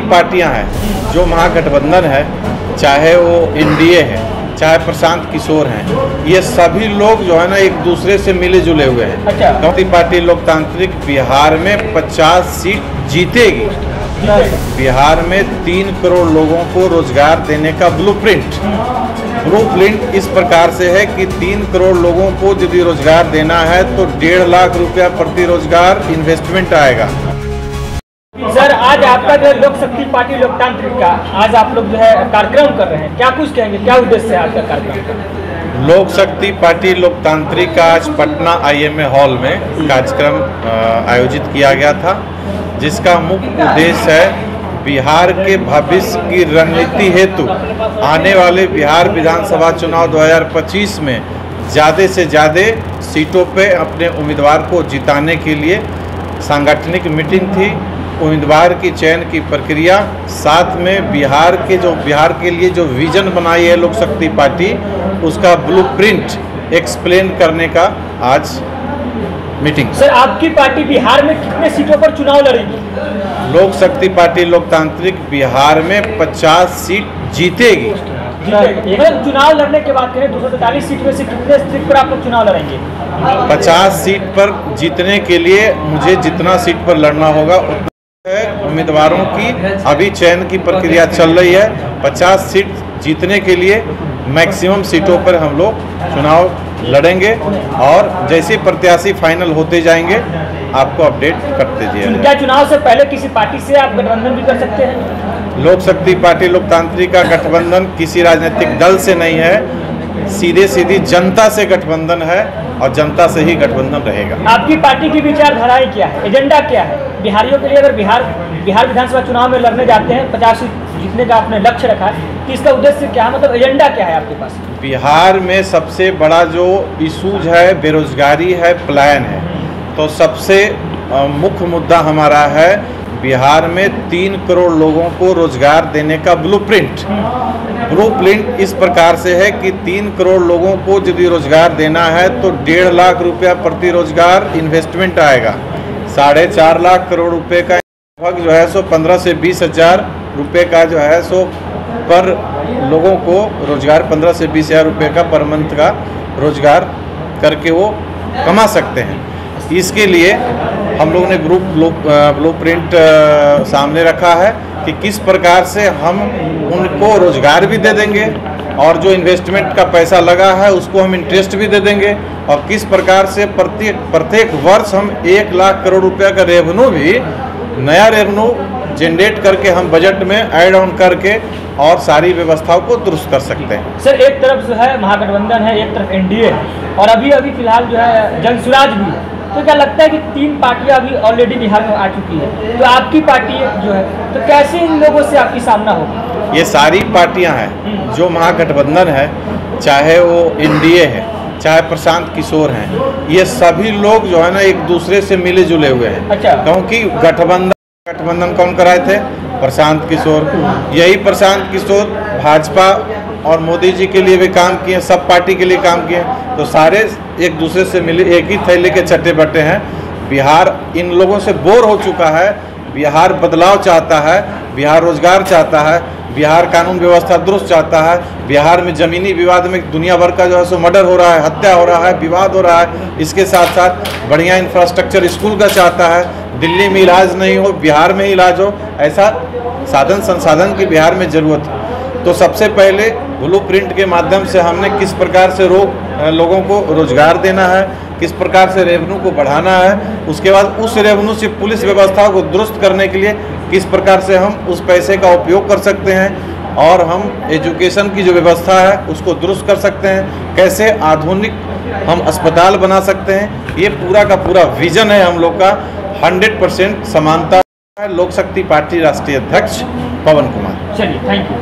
पार्टियां हैं जो महागठबंधन है, चाहे वो एनडीए है, चाहे प्रशांत किशोर हैं, ये सभी लोग जो है ना एक दूसरे से मिले जुले हुए हैं। अच्छा। क्रांति पार्टी लोकतांत्रिक बिहार में 50 सीट जीतेगी। बिहार में 3 करोड़ लोगों को रोजगार देने का ब्लूप्रिंट इस प्रकार से है कि 3 करोड़ लोगों को यदि रोजगार देना है तो 1.5 लाख रुपया प्रति रोजगार इन्वेस्टमेंट आएगा। सर, आज आपका जो लोक शक्ति पार्टी लोकतांत्रिक का आज आप लोग जो है कार्यक्रम कर रहे हैं, क्या कुछ कहेंगे, क्या उद्देश्य है आज का कार्यक्रम? लोक शक्ति पार्टी लोकतांत्रिक का आज पटना IMA हॉल में कार्यक्रम आयोजित किया गया था, जिसका मुख्य उद्देश्य है बिहार के भविष्य की रणनीति हेतु आने वाले बिहार विधानसभा चुनाव 2025 में ज़्यादा से ज़्यादा सीटों पे अपने उम्मीदवार को जिताने के लिए सांगठनिक मीटिंग थी। उम्मीदवार की चयन की प्रक्रिया, साथ में बिहार के लिए जो विजन बनाई है लोक शक्ति पार्टी, उसका ब्लूप्रिंट एक्सप्लेन करने का आज मीटिंग। सर, आपकी पार्टी बिहार में कितने सीटों पर चुनाव लड़ेगी? लोक शक्ति पार्टी लोकतांत्रिक बिहार में 50 सीट जीतेगी। मतलब चुनाव लड़ने के बाद 243 सीट में से कितने सीट पर आप लोग चुनाव लड़ेंगे? 50 सीट पर जीतने के लिए मुझे जितना सीट पर लड़ना होगा उतना है। उम्मीदवारों की अभी चयन की प्रक्रिया चल रही है। 50 सीट जीतने के लिए मैक्सिमम सीटों पर हम लोग चुनाव लड़ेंगे और जैसे प्रत्याशी फाइनल होते जाएंगे आपको अपडेट करते जाएंगे। क्या चुनाव से पहले किसी पार्टी से आप गठबंधन भी कर सकते हैं? लोक शक्ति पार्टी लोकतांत्रिक का गठबंधन किसी राजनीतिक दल से नहीं है, सीधी जनता से गठबंधन है और जनता से ही गठबंधन रहेगा। आपकी पार्टी की विचारधाराएं क्या है, एजेंडा क्या है बिहारियों के लिए? अगर बिहार विधानसभा चुनाव में लड़ने जाते हैं, 50 सीट जीतने का आपने लक्ष्य रखा है, कि इसका उद्देश्य क्या है, मतलब एजेंडा क्या है आपके पास? बिहार में सबसे बड़ा जो इशूज है बेरोजगारी है, पलायन है। तो सबसे मुख्य मुद्दा हमारा है बिहार में 3 करोड़ लोगों को रोजगार देने का ब्लूप्रिंट इस प्रकार से है कि 3 करोड़ लोगों को यदि रोजगार देना है तो 1.5 लाख रुपया प्रति रोजगार इन्वेस्टमेंट आएगा। 4.5 लाख करोड़ रुपए का लगभग जो है 15 से 20 हजार रुपये का जो है पर लोगों को रोजगार 15 से 20 हजार रुपये का पर मंथ का रोजगार करके वो कमा सकते हैं। इसके लिए हम लोगों ने ब्लूप्रिंट सामने रखा है कि किस प्रकार से हम उनको रोजगार भी दे देंगे और जो इन्वेस्टमेंट का पैसा लगा है उसको हम इंटरेस्ट भी दे देंगे और किस प्रकार से प्रत्येक वर्ष हम 1 लाख करोड़ रुपया का रेवेन्यू भी नया रेवेन्यू जनरेट करके हम बजट में ऐड ऑन करके और सारी व्यवस्थाओं को दुरुस्त कर सकते हैं। सर, एक तरफ जो है महागठबंधन है, एक तरफ एनडीए है और अभी फिलहाल जो है जनसुराज भी है, तो क्या लगता है कि 3 पार्टियां अभी ऑलरेडी बिहार में आ चुकी है, तो आपकी पार्टी जो है तो कैसे इन लोगों से आपकी सामना होगा? ये सारी पार्टियां हैं जो महागठबंधन है, चाहे वो एनडीए है, चाहे प्रशांत किशोर हैं, ये सभी लोग जो है ना एक दूसरे से मिले जुले हुए हैं। अच्छा। क्योंकि गठबंधन कौन कराए थे? प्रशांत किशोर। यही प्रशांत किशोर भाजपा और मोदी जी के लिए भी काम किए, सब पार्टी के लिए काम किए, तो सारे एक दूसरे से मिले, एक ही थैले के चट्टे बट्टे हैं। बिहार इन लोगों से बोर हो चुका है। बिहार बदलाव चाहता है, बिहार रोजगार चाहता है, बिहार कानून व्यवस्था दुरुस्त चाहता है। बिहार में ज़मीनी विवाद में दुनिया भर का जो है सो मर्डर हो रहा है, हत्या हो रहा है, विवाद हो रहा है। इसके साथ साथ बढ़िया इंफ्रास्ट्रक्चर स्कूल का चाहता है। दिल्ली में इलाज नहीं हो, बिहार में ही इलाज हो, ऐसा साधन संसाधन की बिहार में ज़रूरत है। तो सबसे पहले ब्लूप्रिंट के माध्यम से हमने किस प्रकार से लोगों को रोजगार देना है, किस प्रकार से रेवेन्यू को बढ़ाना है, उसके बाद उस रेवेन्यू से पुलिस व्यवस्था को दुरुस्त करने के लिए किस प्रकार से हम उस पैसे का उपयोग कर सकते हैं और हम एजुकेशन की जो व्यवस्था है उसको दुरुस्त कर सकते हैं, कैसे आधुनिक हम अस्पताल बना सकते हैं। ये पूरा का पूरा विजन है हम लोग का। 100% समानता है। लोक शक्ति पार्टी राष्ट्रीय अध्यक्ष पवन कुमार। चलिए, थैंक यू।